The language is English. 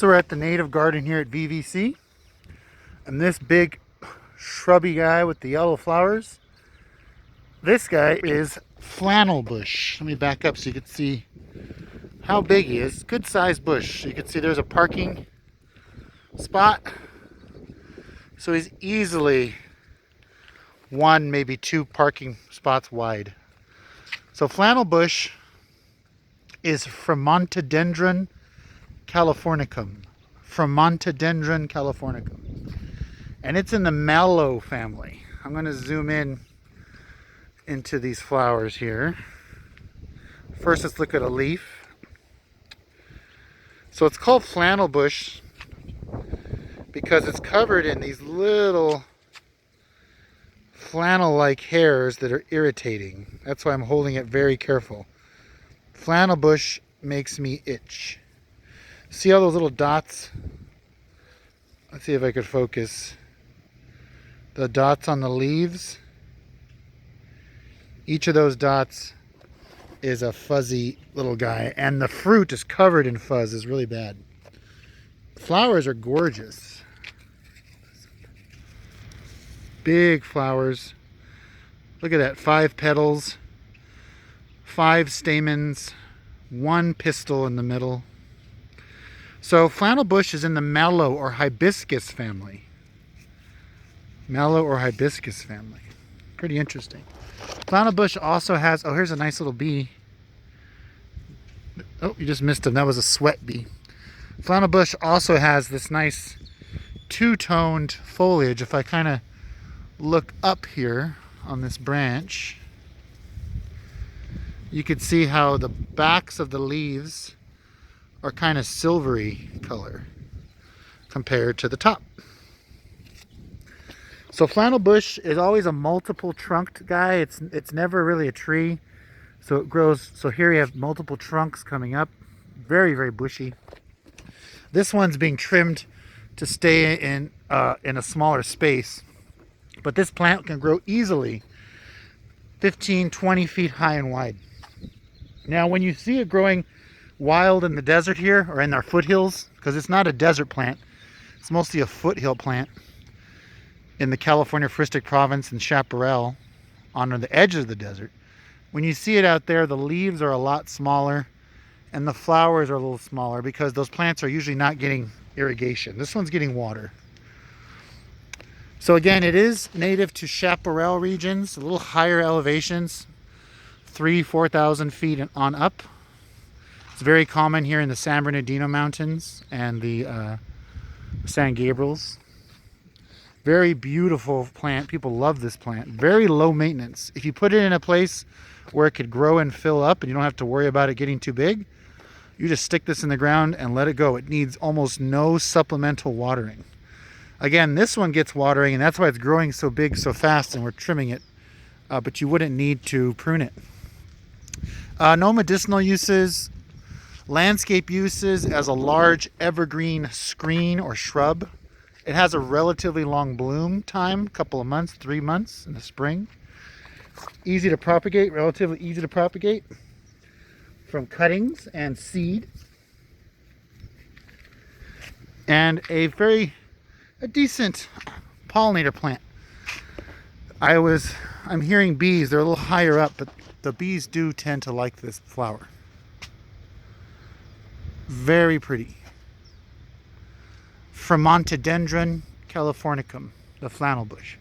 So we're at the native garden here at VVC, and this big shrubby guy with the yellow flowers, this guy is Flannel Bush. Let me back up so you can see how big he is. Good sized bush. You can see there's a parking spot, so he's easily one, maybe two parking spots wide. So Flannel Bush is Fremontodendron californicum. Fremontodendron californicum. And it's in the mallow family. I'm going to zoom in into these flowers here. First, let's look at a leaf. So it's called flannel bush because it's covered in these little flannel-like hairs that are irritating. That's why I'm holding it very careful. Flannel bush makes me itch. See all those little dots? Let's see if I could focus. The dots on the leaves. Each of those dots is a fuzzy little guy, and the fruit is covered in fuzz. It's really bad. Flowers are gorgeous. Big flowers. Look at that, 5 petals, 5 stamens, 1 pistil in the middle. So flannel bush is in the mallow or hibiscus family. Mallow or hibiscus family. Pretty interesting. Flannel bush also has, oh, here's a nice little bee. Oh, you just missed him. That was a sweat bee. Flannel bush also has this nice two-toned foliage. If I kind of look up here on this branch, you could see how the backs of the leaves are kind of silvery color compared to the top. So flannel bush is always a multiple trunked guy. It's never really a tree. So it grows, so here you have multiple trunks coming up. Very, very bushy. This one's being trimmed to stay in a smaller space. But this plant can grow easily 15, 20 feet high and wide. Now when you see it growing wild in the desert here, or in our foothills, because it's not a desert plant, it's mostly a foothill plant in the California Fristic Province and Chaparral on the edge of the desert. When you see it out there, the leaves are a lot smaller and the flowers are a little smaller because those plants are usually not getting irrigation. This one's getting water. So again, it is native to chaparral regions, a little higher elevations, 3,000-4,000 feet on up. It's very common here in the San Bernardino Mountains and the San Gabriels. Very beautiful plant. People love this plant. Very low maintenance. If you put it in a place where it could grow and fill up and you don't have to worry about it getting too big, you just stick this in the ground and let it go. It needs almost no supplemental watering. Again, this one gets watering, and that's why it's growing so big so fast, and we're trimming it. But you wouldn't need to prune it. No medicinal uses. Landscape uses as a large evergreen screen or shrub. It has a relatively long bloom time, a couple of months, 3 months in the spring. Easy to propagate, relatively easy to propagate from cuttings and seed. And a decent pollinator plant. I'm hearing bees, they're a little higher up, but the bees do tend to like this flower. Very pretty. Fremontodendron californicum, the flannel bush.